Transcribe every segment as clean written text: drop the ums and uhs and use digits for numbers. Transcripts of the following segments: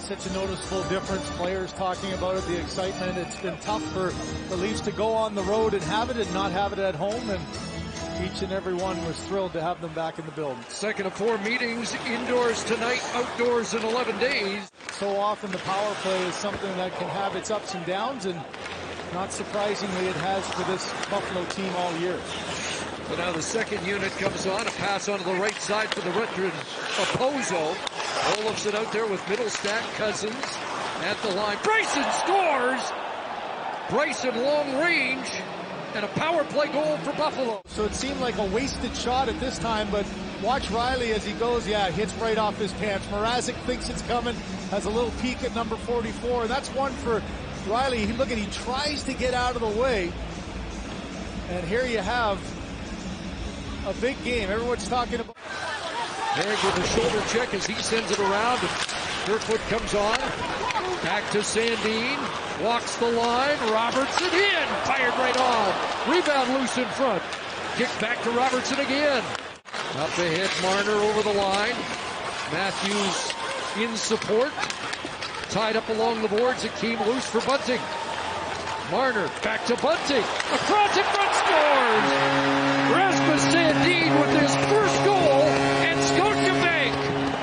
such a noticeable difference. Players talking about it, the excitement. It's been tough for the Leafs to go on the road and have it and not have it at home, and each and every one was thrilled to have them back in the building. Second of 4 meetings, indoors tonight, outdoors in 11 days. So often the power play is something that can have its ups and downs, and not surprisingly it has for this Buffalo team all year. But now the second unit comes on, a pass onto the right side for the veteran Opozo. Olofsson out there with Middlestat, Cousins at the line. Bryson scores! Bryson long range, and a power play goal for Buffalo. So it seemed like a wasted shot at this time, but watch Riley as he goes. Yeah, hits right off his pants. Mrazek thinks it's coming, has a little peek at number 44, and that's one for Riley. Look at, he tries to get out of the way, and here you have a big game. Everyone's talking about. Harry with a shoulder check as he sends it around. Kerfoot comes on. Back to Sandin. Walks the line. Robertson in. Fired right off. Rebound loose in front. Kick back to Robertson again. Up ahead, Marner over the line. Matthews in support. Tied up along the boards. Akeem loose for Bunting. Marner back to Bunting. Across in front, scores! Rasmus Sandin with his first goal, and Scotiabank,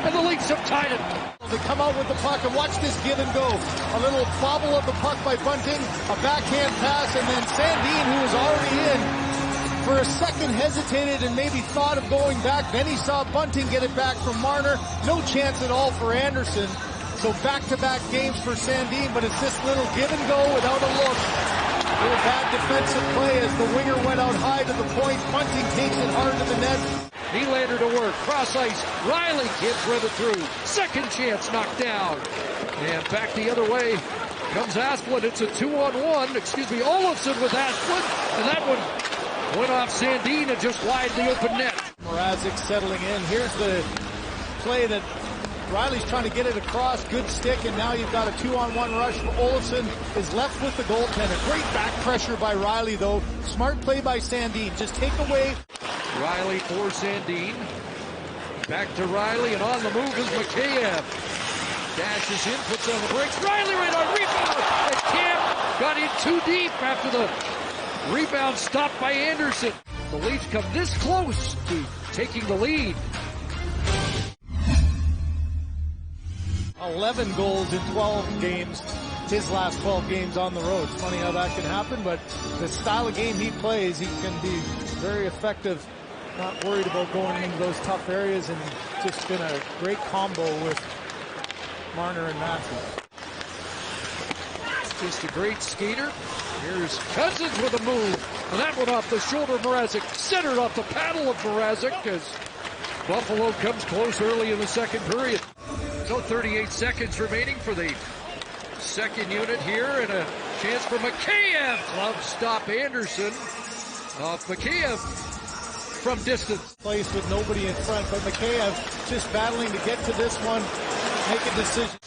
and the Leafs have tied it. They come out with the puck, and watch this give and go. A little bobble of the puck by Bunting, a backhand pass, and then Sandin, who was already in, for a second hesitated and maybe thought of going back. Then he saw Bunting get it back from Marner. No chance at all for Anderson. So back-to-back games for Sandin, but it's this little give and go without a look. A little bad defensive play as the winger went out high to the point. Bunting takes it hard to the net. Nylander to work, cross ice. Riley can't thread it through. Second chance knocked down. And back the other way comes Asplund. It's a 2-on-1. Olofsson with Asplund. And that one went off Sandin and just wide the open net. Mrazek settling in. Here's the play that Riley's trying to get it across, good stick, and now you've got a 2-on-1 rush for Olofsson, is left with the goaltender. Great back pressure by Riley, though. Smart play by Sandin. Just take away. Riley for Sandin. Back to Riley, and on the move is Mikheyev. Dashes in, puts on the brakes. Riley right on rebound, and Camp got in too deep after the rebound stopped by Anderson. The Leafs come this close to taking the lead. 11 goals in 12 games, his last 12 games on the road. It's funny how that can happen, but the style of game he plays, he can be very effective, not worried about going into those tough areas, and just been a great combo with Marner and Matthews. Just a great skater. Here's Cousins with a move, and that one off the shoulder of Mrazek, centered off the paddle of Mrazek as Buffalo comes close early in the second period. So 38 seconds remaining for the second unit here, and a chance for Mikheyev. Glove stop Anderson. Off Mikheyev from distance. Place with nobody in front, but Mikheyev just battling to get to this one, make a decision.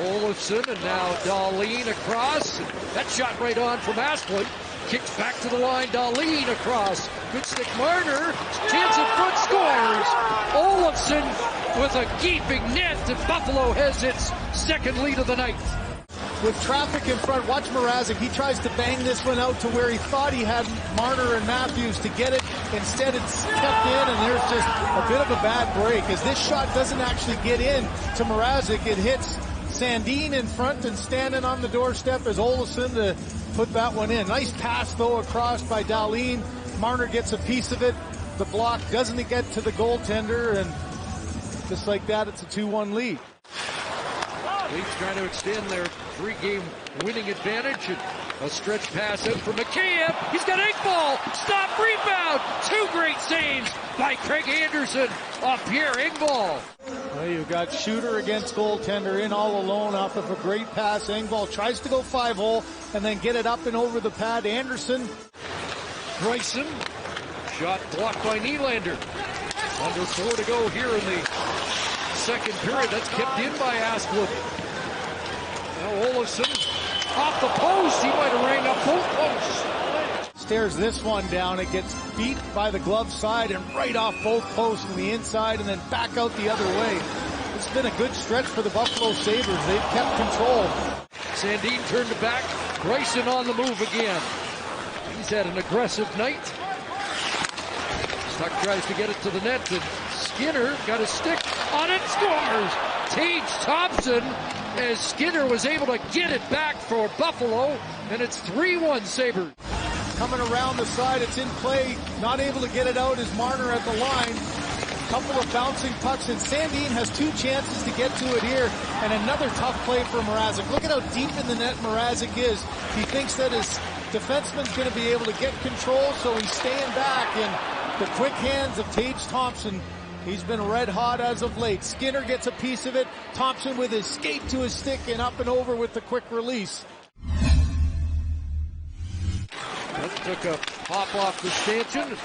Olofsson, and now Dahlin across. That shot right on from Asplund. Kicks back to the line, Dahlin across. Good stick, Marner. Chance in front, scores. Olofsson with a gaping net, and Buffalo has its second lead of the night. With traffic in front, watch Mrazek. He tries to bang this one out to where he thought he had Marner and Matthews to get it. Instead, it's kept in, and there's just a bit of a bad break. As this shot doesn't actually get in to Mrazek, it hits Sandin in front, and standing on the doorstep is Olofsson to put that one in. Nice pass, though, across by Dahlin. Marner gets a piece of it. The block doesn't get to the goaltender, and just like that, it's a 2-1 lead. Leafs trying to extend their 3-game winning advantage. And a stretch pass out for Mikheyev. He's got Engvall. Stop, rebound. 2 great saves by Craig Anderson off Pierre Engvall. Well, you've got shooter against goaltender in all alone off of a great pass. Engvall tries to go 5-hole and then get it up and over the pad. Anderson. Bryson. Shot blocked by Nylander. Under 4 to go here in the second period. That's kept in by Asplund. Now Olofsson off the post. He might have rang up both posts. Stares this one down. It gets beat by the glove side and right off both posts from the inside, and then back out the other way. it's been a good stretch for the Buffalo Sabres. They've kept control. Sandin turned it back. Bryson on the move again. He's had an aggressive night. Tuck tries to get it to the net, and Skinner got a stick on it, scores! Tage Thompson, as Skinner was able to get it back for Buffalo, and it's 3-1 Sabres. Coming around the side, it's in play, not able to get it out is Marner at the line. Couple of bouncing pucks, and Sandin has 2 chances to get to it here, and another tough play for Mrazek. Look at how deep in the net Mrazek is. He thinks that his defenseman's going to be able to get control, so he's staying back, and the quick hands of Tage Thompson, he's been red hot as of late. Skinner gets a piece of it. Thompson with his skate to his stick and up and over with the quick release. That took a hop off the stanchion.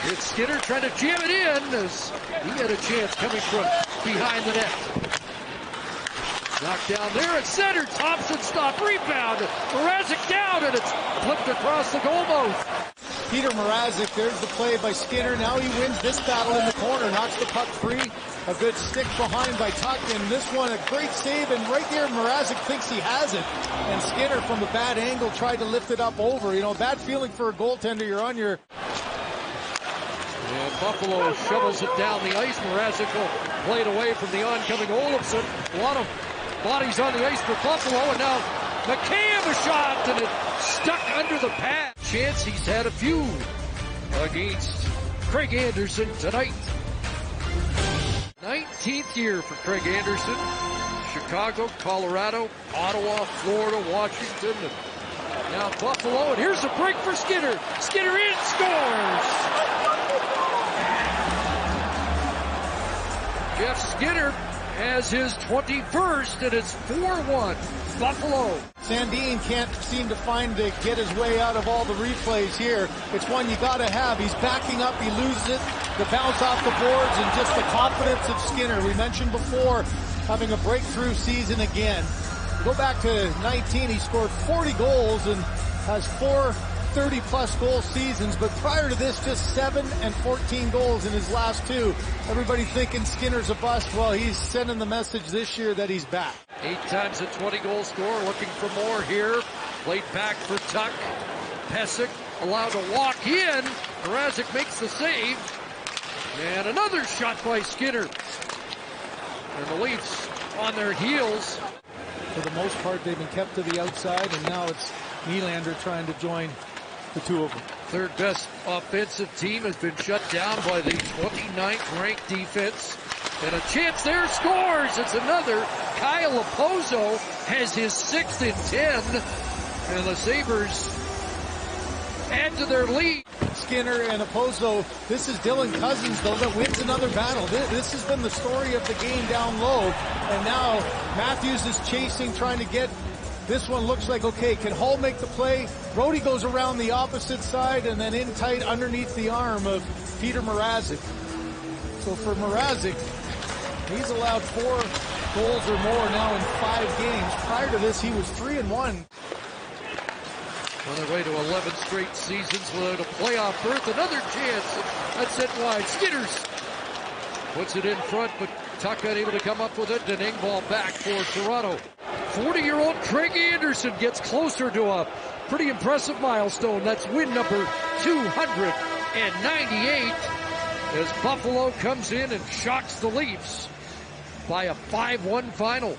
It's Skinner trying to jam it in as he had a chance coming from behind the net. Knocked down there at center. Thompson stop, rebound. Mrazek down, and it's flipped across the goalpost. Peter Mrazek, there's the play by Skinner. Now he wins this battle in the corner, knocks the puck free. A good stick behind by Tuck, and this one a great save, and right there Mrazek thinks he has it. And Skinner from a bad angle tried to lift it up over. You know, bad feeling for a goaltender. You're on your... And Buffalo shovels it down the ice. Mrazek will play it away from the oncoming Olofsson. A lot of bodies on the ice for Buffalo, and now McCabe a shot, and it stuck under the pad. Chance he's had a few against Craig Anderson tonight. 19th year for Craig Anderson. Chicago, Colorado, Ottawa, Florida, Washington, and now Buffalo. And here's a break for Skinner. Skinner in, scores! Jeff Skinner has his 21st, and it's 4-1 Buffalo. Sandin can't seem to get his way out of all the replays here. It's one you gotta have. He's backing up, he loses it. The bounce off the boards and just the confidence of Skinner. We mentioned before having a breakthrough season again. Go back to 19, he scored 40 goals and has 4 30-plus goal seasons, but prior to this, just 7 and 14 goals in his last 2. Everybody thinking Skinner's a bust. Well, he's sending the message this year that he's back. 8 times a 20-goal score, looking for more here. Played back for Tuck. Pesic allowed to walk in. Mrazek makes the save. And another shot by Skinner. And the Leafs on their heels. For the most part, they've been kept to the outside, and now it's Nylander trying to join the 2 of them. Third best offensive team has been shut down by the 29th ranked defense. And a chance there, scores! It's another. Kyle Opozo has his 6th in 10. And the Sabres add to their lead. Skinner and Opozo, this is Dylan Cousins, though, that wins another battle. This has been the story of the game down low. And now Matthews is chasing, trying to get... This one looks like, okay, can Hull make the play? Brody goes around the opposite side and then in tight underneath the arm of Peter Mrazek. So for Mrazek, he's allowed 4 goals or more now in 5 games. Prior to this, he was 3-1. On their way to 11 straight seasons without a playoff berth. Another chance. That's it wide. Skitters puts it in front, but Tuck unable to come up with it. And Engvall back for Toronto. 40-year-old Craig Anderson gets closer to a pretty impressive milestone. That's win number 298 as Buffalo comes in and shocks the Leafs by a 5-1 final.